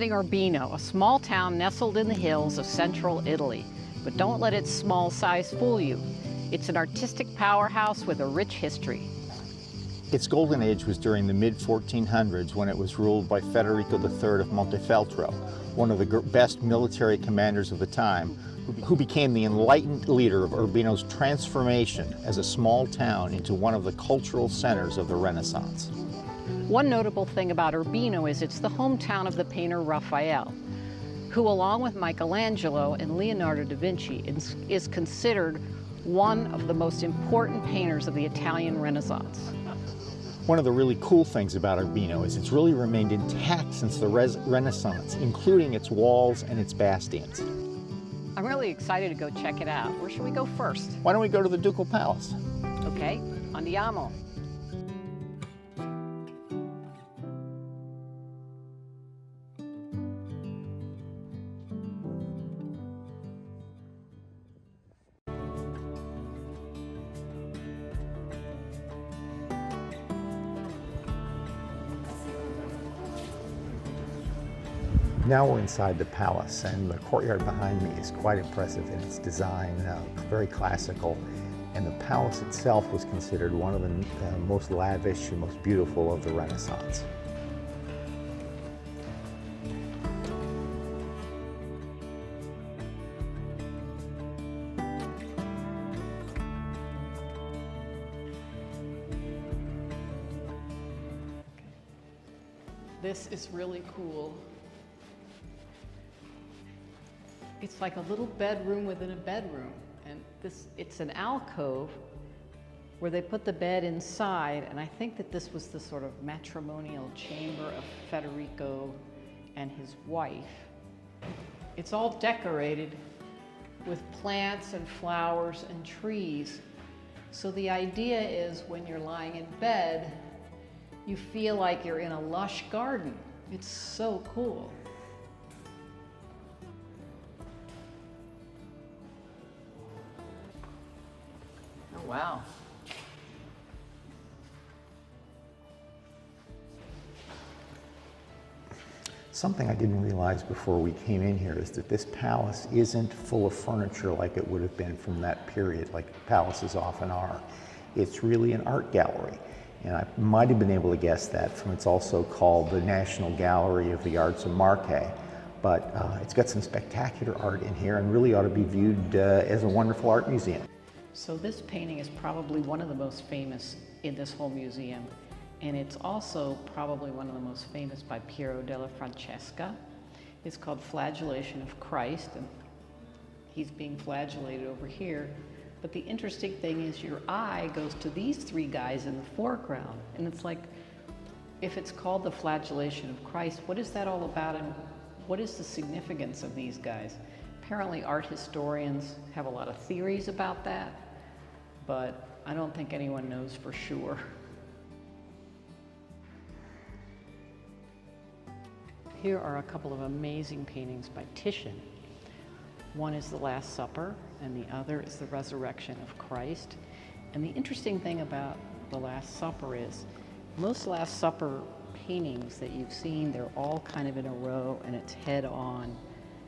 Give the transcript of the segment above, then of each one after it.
visiting Urbino, a small town nestled in the hills of central Italy. But don't let its small size fool you. It's an artistic powerhouse with a rich history. Its golden age was during the mid-1400s when it was ruled by Federico III of Montefeltro, one of the best military commanders of the time, who became the enlightened leader of Urbino's transformation as a small town into one of the cultural centers of the Renaissance. One notable thing about Urbino is it's the hometown of the painter Raphael, who along with Michelangelo and Leonardo da Vinci is considered one of the most important painters of the Italian Renaissance. One of the really cool things about Urbino is it's really remained intact since the Renaissance, including its walls and its bastions. I'm really excited to go check it out. Where should we go first? Why don't we go to the Ducal Palace? Okay, andiamo. Now we're inside the palace, and the courtyard behind me is quite impressive in its design, very classical. And the palace itself was considered one of the most lavish and most beautiful of the Renaissance. This is really cool. It's like a little bedroom within a bedroom, and it's an alcove where they put the bed inside, and I think that this was the sort of matrimonial chamber of Federico and his wife. It's all decorated with plants and flowers and trees. So the idea is when you're lying in bed, you feel like you're in a lush garden. It's so cool. Oh, wow. Something I didn't realize before we came in here is that this palace isn't full of furniture like it would have been from that period, like palaces often are. It's really an art gallery. And I might have been able to guess that from it's also called the National Gallery of the Arts of Marche. But it's got some spectacular art in here and really ought to be viewed as a wonderful art museum. So this painting is probably one of the most famous in this whole museum. And it's also probably one of the most famous by Piero della Francesca. It's called Flagellation of Christ, and he's being flagellated over here. But the interesting thing is your eye goes to these three guys in the foreground. And it's like, if it's called the Flagellation of Christ, what is that all about, and what is the significance of these guys? Apparently art historians have a lot of theories about that, but I don't think anyone knows for sure. Here are a couple of amazing paintings by Titian. One is the Last Supper, and the other is the Resurrection of Christ. And the interesting thing about the Last Supper is most Last Supper paintings that you've seen, they're all kind of in a row and it's head on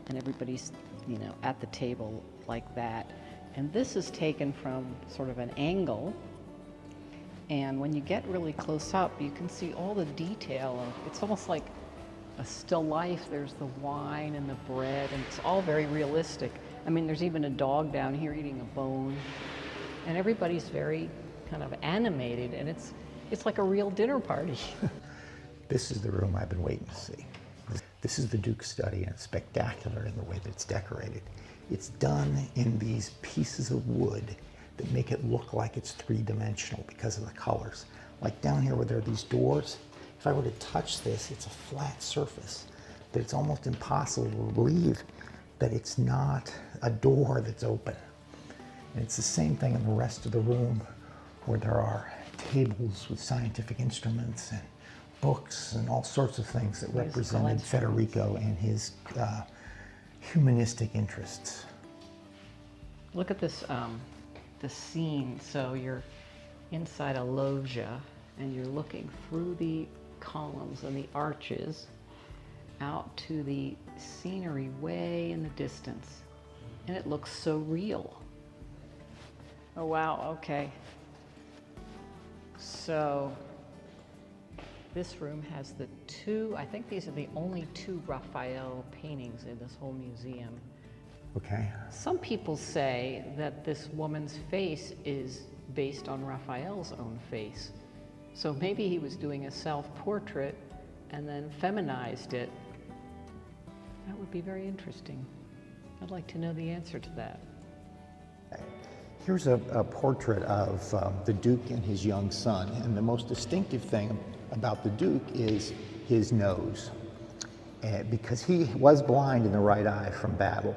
and everybody's, you know, at the table like that. And this is taken from sort of an angle. And when you get really close up, you can see all the detail of, it's almost like a still life. There's the wine and the bread, and it's all very realistic. I mean, there's even a dog down here eating a bone, and everybody's very kind of animated, and it's like a real dinner party. This is the room I've been waiting to see. This is the Duke's study, and it's spectacular in the way that it's decorated. It's done in these pieces of wood that make it look like it's three-dimensional because of the colors. Like down here where there are these doors, if I were to touch this, it's a flat surface, that it's almost impossible to believe that it's not a door that's open. And it's the same thing in the rest of the room, where there are tables with scientific instruments and books and all sorts of things that represented Federico and his humanistic interests. Look at this, the scene. So you're inside a loggia and you're looking through the columns and the arches, out to the scenery way in the distance. And it looks so real. Oh wow, okay. So this room has the two, I think these are the only two Raphael paintings in this whole museum. Okay. Some people say that this woman's face is based on Raphael's own face. So maybe he was doing a self-portrait and then feminized it. That would be very interesting. I'd like to know the answer to that. Here's a portrait of the Duke and his young son, and the most distinctive thing about the Duke is his nose, because he was blind in the right eye from battle,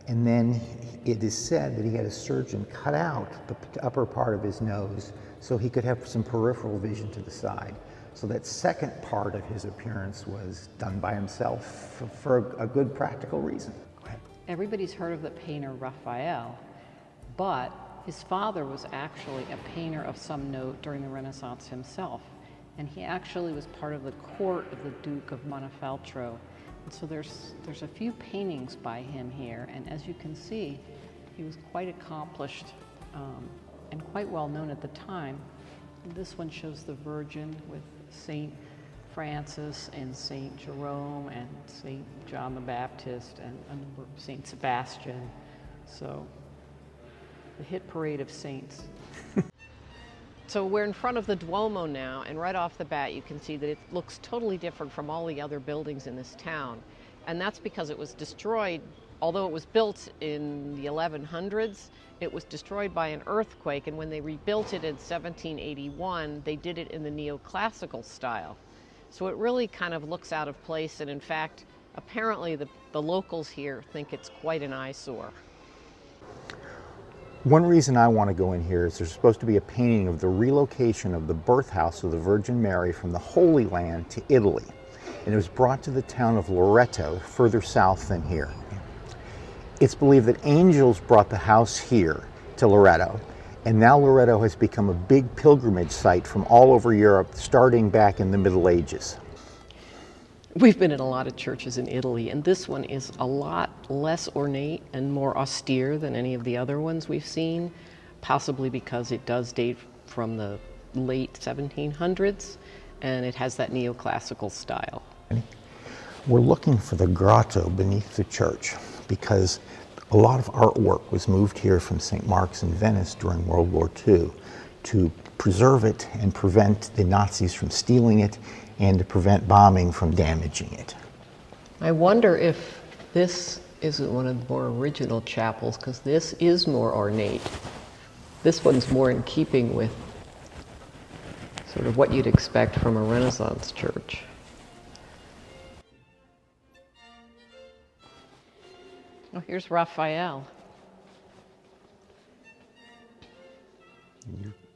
and then it is said that he had a surgeon cut out the upper part of his nose so he could have some peripheral vision to the side. So that second part of his appearance was done by himself for a good practical reason. Go ahead. Everybody's heard of the painter Raphael, but his father was actually a painter of some note during the Renaissance himself. And he actually was part of the court of the Duke of Montefeltro. And so there's a few paintings by him here, and as you can see, he was quite accomplished and quite well known at the time. This one shows the Virgin with Saint Francis and Saint Jerome and Saint John the Baptist and a number of Saint Sebastian. So the hit parade of saints. So we're in front of the Duomo now, and right off the bat you can see that it looks totally different from all the other buildings in this town. And that's because it was destroyed, although it was built in the 1100s, it was destroyed by an earthquake, and when they rebuilt it in 1781, they did it in the neoclassical style. So it really kind of looks out of place, and in fact, apparently the locals here think it's quite an eyesore. One reason I want to go in here is there's supposed to be a painting of the relocation of the birth house of the Virgin Mary from the Holy Land to Italy. And it was brought to the town of Loreto, further south than here. It's believed that angels brought the house here to Loreto, and now Loreto has become a big pilgrimage site from all over Europe, starting back in the Middle Ages. We've been in a lot of churches in Italy, and this one is a lot less ornate and more austere than any of the other ones we've seen, possibly because it does date from the late 1700s, and it has that neoclassical style. We're looking for the grotto beneath the church because a lot of artwork was moved here from St. Mark's in Venice during World War II to preserve it and prevent the Nazis from stealing it and to prevent bombing from damaging it. I wonder if this isn't one of the more original chapels, because this is more ornate. This one's more in keeping with sort of what you'd expect from a Renaissance church. Oh, here's Raphael.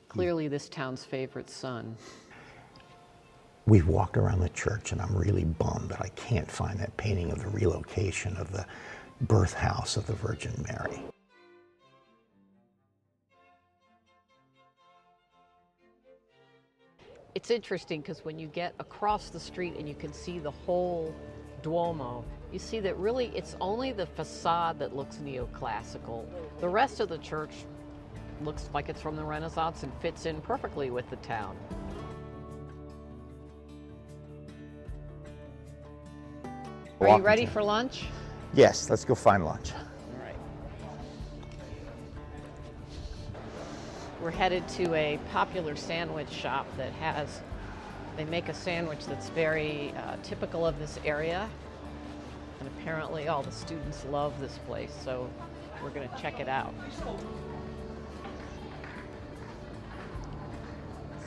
Clearly this town's favorite son. We've walked around the church and I'm really bummed that I can't find that painting of the relocation of the birth house of the Virgin Mary. It's interesting because when you get across the street and you can see the whole Duomo, you see that really it's only the facade that looks neoclassical. The rest of the church looks like it's from the Renaissance and fits in perfectly with the town. Are you ready for lunch? Yes, let's go find lunch. All right. We're headed to a popular sandwich shop that they make a sandwich that's very typical of this area. And apparently all the students love this place, so we're going to check it out.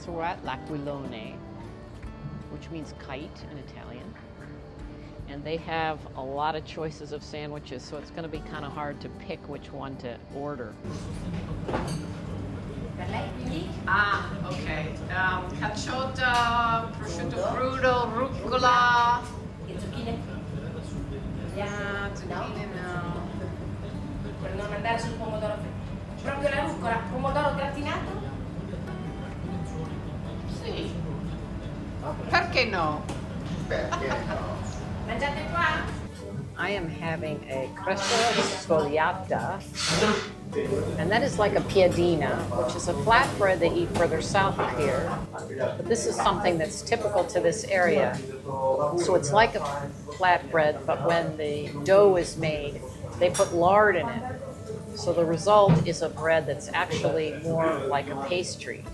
So we're at L'Aquilone, which means kite in Italian. And they have a lot of choices of sandwiches, so it's going to be kind of hard to pick which one to order. Ah, okay. Cacciota, prosciutto crudo, rucola. Yeah, zucchine no. Per non andare sul pomodoro fritto. Proprio la rucola, pomodoro gratinato? Sì. Perché no? Perché no? Mangiate qua? I am having a cresciola scogliata, and that is like a piadina, which is a flatbread they eat further south of here. But this is something that's typical to this area. So it's like a flatbread, but when the dough is made, they put lard in it. So the result is a bread that's actually more like a pastry.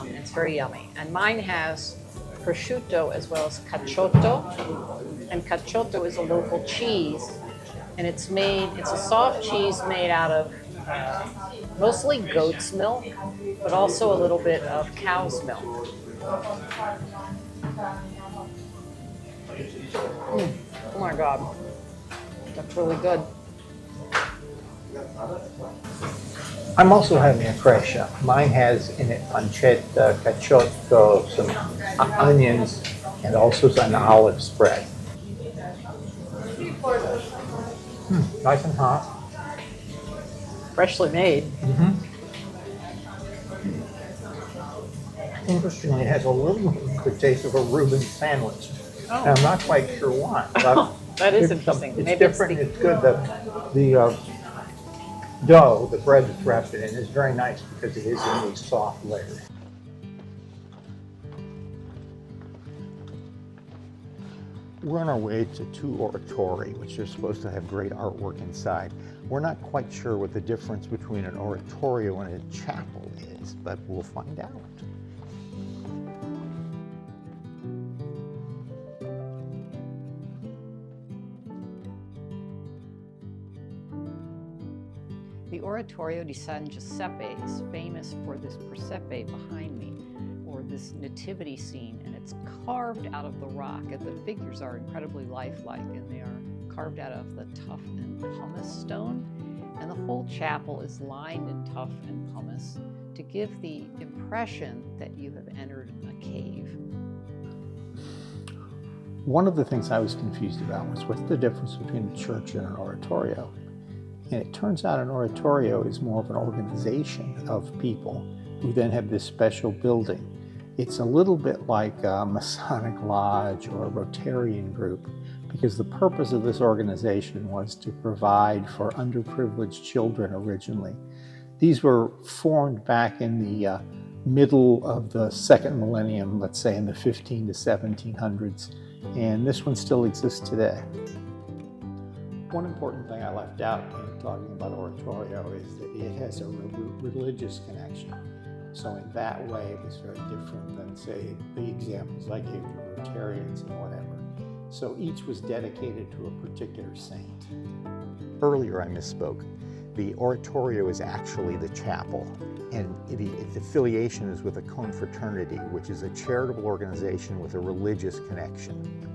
It's very yummy. And mine has prosciutto as well as cacciotto. And cacciotto is a local cheese. And it's a soft cheese made out of mostly goat's milk, but also a little bit of cow's milk. Oh my God, that's really good. I'm also having a crescia. Mine has in it pancetta, cacciotto, some onions, and also an olive spread. Nice and hot. Freshly made. Interestingly, it has a little the taste of a Reuben sandwich. Oh. And I'm not quite sure why. But That is interesting. It's Maybe different. It's good. The dough, the bread that's wrapped it in, is very nice because it is in these soft layers. We're on our way to two Oratori, which are supposed to have great artwork inside. We're not quite sure what the difference between an oratorio and a chapel is, but we'll find out. The Oratorio di San Giuseppe is famous for this presepe behind me, or this nativity scene, and it's carved out of the rock. And the figures are incredibly lifelike, and they are carved out of the tuff and pumice stone. And the whole chapel is lined in tuff and pumice to give the impression that you have entered a cave. One of the things I was confused about was what's the difference between a church and an oratorio? And it turns out an oratorio is more of an organization of people who then have this special building. It's a little bit like a Masonic Lodge or a Rotarian group, because the purpose of this organization was to provide for underprivileged children originally. These were formed back in the middle of the second millennium, let's say in the 15 to 1700s, and this one still exists today. One important thing I left out in talking about oratorio is that it has a religious connection. So in that way, it was very different than, say, the examples I gave to Rotarians and whatever. So each was dedicated to a particular saint. Earlier I misspoke. The oratorio is actually the chapel, and the affiliation is with the confraternity, which is a charitable organization with a religious connection.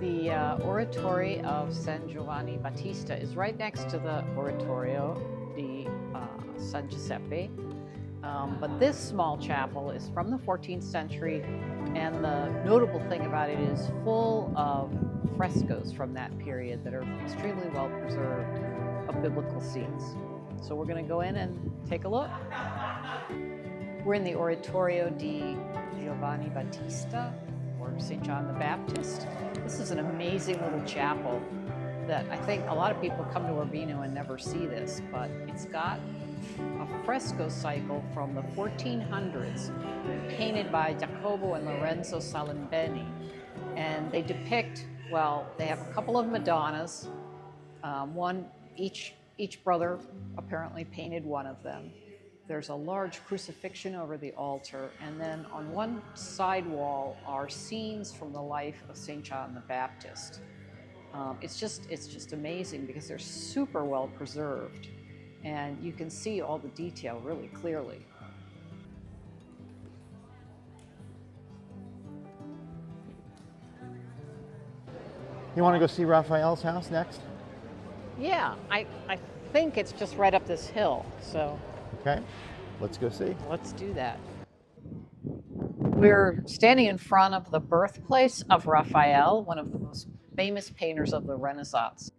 The Oratory of San Giovanni Battista is right next to the Oratorio di San Giuseppe. But this small chapel is from the 14th century, and the notable thing about it is full of frescoes from that period that are extremely well preserved of biblical scenes. So we're going to go in and take a look. We're in the Oratorio di Giovanni Battista, or St. John the Baptist. This is an amazing little chapel that I think a lot of people come to Urbino and never see this, but it's got a fresco cycle from the 1400s painted by Jacopo and Lorenzo Salimbeni. And they depict, well, they have a couple of Madonnas, each brother apparently painted one of them. There's a large crucifixion over the altar, and then on one side wall are scenes from the life of St. John the Baptist. It's just amazing because they're super well preserved, and you can see all the detail really clearly. You want to go see Raphael's house next? Yeah, I think it's just right up this hill, so Okay, let's go see. let's do that. We're standing in front of the birthplace of Raphael, one of the most famous painters of the Renaissance.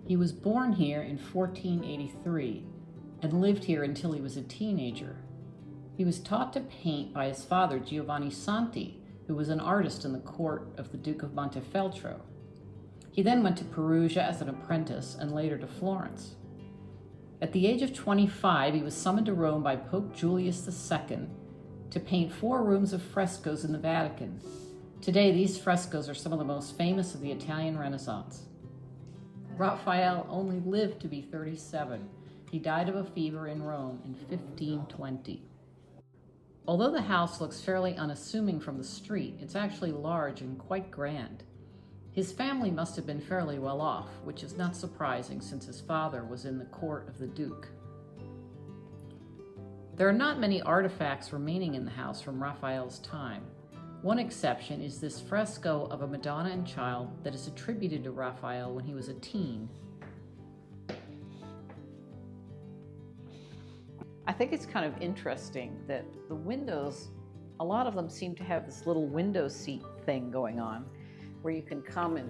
He was born here in 1483 and lived here until he was a teenager. He was taught to paint by his father, Giovanni Santi, who was an artist in the court of the Duke of Montefeltro. He then went to Perugia as an apprentice and later to Florence. At the age of 25, he was summoned to Rome by Pope Julius II to paint 4 rooms of frescoes in the Vatican. Today, these frescoes are some of the most famous of the Italian Renaissance. Raphael only lived to be 37. He died of a fever in Rome in 1520. Although the house looks fairly unassuming from the street, it's actually large and quite grand. His family must have been fairly well off, which is not surprising since his father was in the court of the Duke. There are not many artifacts remaining in the house from Raphael's time. One exception is this fresco of a Madonna and Child that is attributed to Raphael when he was a teen. I think it's kind of interesting that the windows, a lot of them seem to have this little window seat thing going on, where you can come and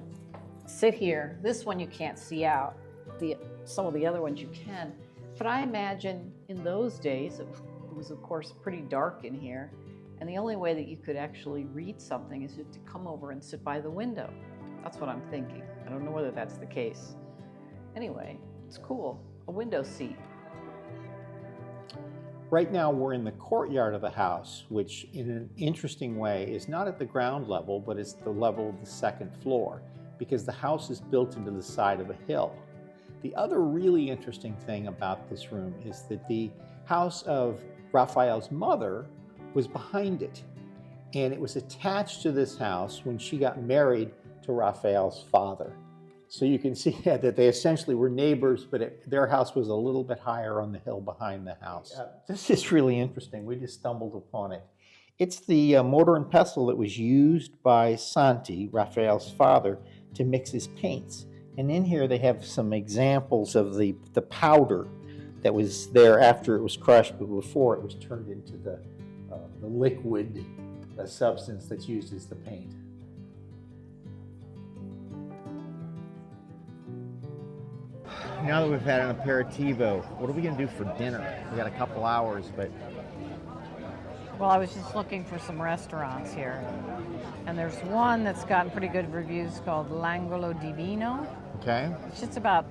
sit here. This one you can't see out. Some of the other ones you can. But I imagine in those days, it was of course pretty dark in here, and the only way that you could actually read something is to come over and sit by the window. That's what I'm thinking. I don't know whether that's the case. Anyway, it's cool, a window seat. Right now we're in the courtyard of the house, which in an interesting way is not at the ground level, but it's the level of the second floor, because the house is built into the side of a hill. The other really interesting thing about this room is that the house of Raphael's mother was behind it, and it was attached to this house when she got married to Raphael's father. So you can see that they essentially were neighbors, but their house was a little bit higher on the hill behind the house. This is really interesting. We just stumbled upon it. It's the mortar and pestle that was used by Santi, Raphael's father, to mix his paints. And in here they have some examples of the powder that was there after it was crushed, but before it was turned into the liquid substance that's used as the paint. Now that we've had an aperitivo, what are we going to do for dinner? We got a couple hours, but... Well, I was just looking for some restaurants here, and there's one that's gotten pretty good reviews called L'Angolo Divino. Okay. It's just about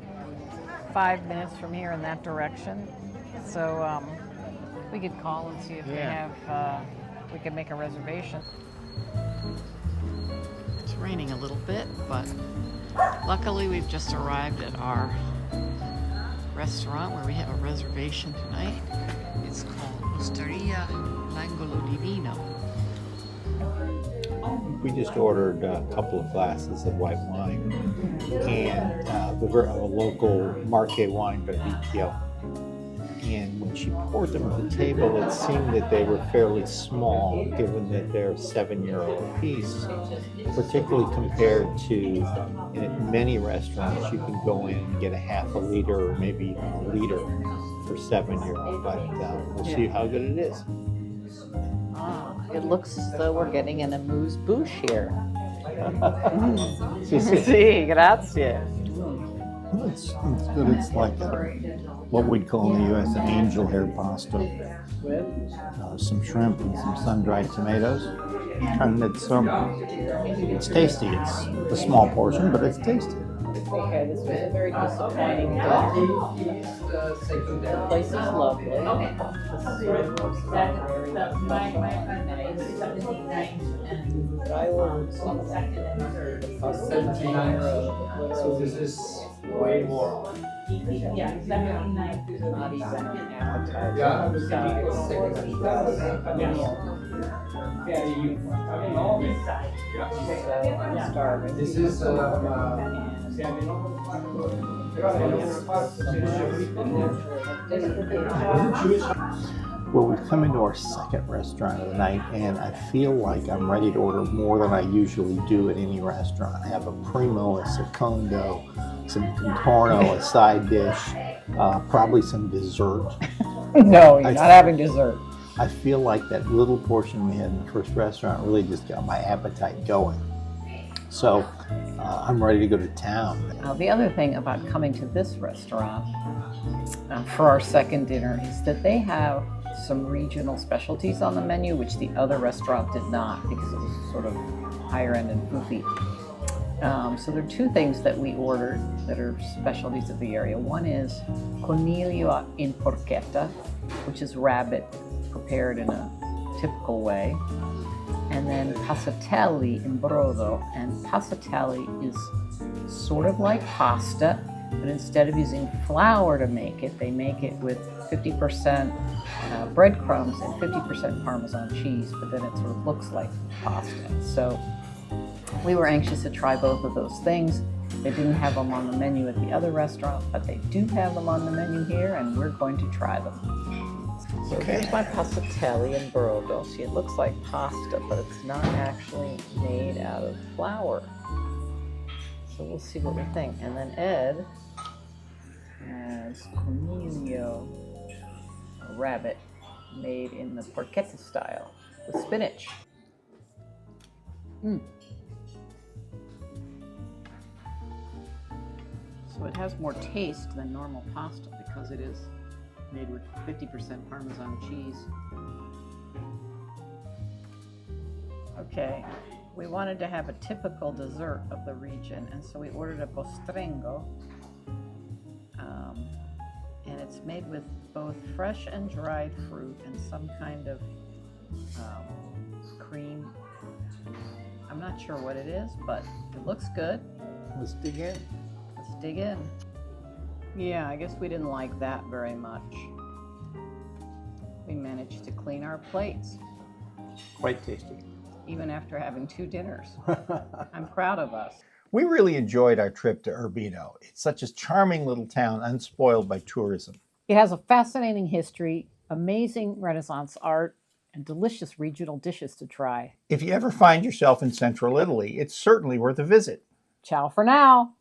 5 minutes from here in that direction. So we could call and see if they have, we could make a reservation. It's raining a little bit, but luckily we've just arrived at our restaurant where we have a reservation tonight. It's called Osteria L'Angolo Divino. We just ordered a couple of glasses of white wine and a local Marche wine, Barbicchio. And when she poured them at the table, it seemed that they were fairly small, given that they're €7 a piece, particularly compared to in many restaurants you can go in and get a half a liter or maybe a liter for €7. But we'll see how good it is. It looks as though we're getting an amuse-bouche here. Sì, grazie. It's good. It's like what we'd call in the U.S. an angel hair pasta. Some shrimp and some sun-dried tomatoes. And it's tasty. It's a small portion, but it's tasty. Okay, this was a very disappointing day. The place is lovely. But I ordered some that cost €17. So this is way more. Not even appetizer. Yeah, I was thinking it's second. I'm starving. This is Well, we've come into our second restaurant of the night, and I feel like I'm ready to order more than I usually do at any restaurant. I have a primo, a secondo, some contorno, a side dish, probably some dessert. No, you're not having dessert. I feel like that little portion we had in the first restaurant really just got my appetite going. So I'm ready to go to town. The other thing about coming to this restaurant for our second dinner is that they have some regional specialties on the menu, which the other restaurant did not because it was sort of higher end and foofy. So there are two things that we ordered that are specialties of the area. One is coniglio in porchetta, which is rabbit prepared in a typical way. And then passatelli in brodo. And passatelli is sort of like pasta, but instead of using flour to make it, they make it with 50% breadcrumbs and 50% Parmesan cheese, but then it sort of looks like pasta. So we were anxious to try both of those things. They didn't have them on the menu at the other restaurant, but they do have them on the menu here, and we're going to try them. So here's my passatelli in brodo. See, it looks like pasta, but it's not actually made out of flour. So we'll see what we think. And then Ed has coniglio, a rabbit, made in the porchetta style with spinach. So it has more taste than normal pasta because it is made with 50% Parmesan cheese. Okay, we wanted to have a typical dessert of the region, and so we ordered a postrengo. And it's made with both fresh and dried fruit and some kind of cream. I'm not sure what it is, but it looks good. Let's dig in. Let's dig in. Yeah, I guess we didn't like that very much. We managed to clean our plates, Quite tasty. even after having 2 dinners. I'm proud of us. We really enjoyed our trip to Urbino. It's such a charming little town, unspoiled by tourism. It has a fascinating history, amazing Renaissance art, and delicious regional dishes to try. If you ever find yourself in central Italy, it's certainly worth a visit. Ciao for now.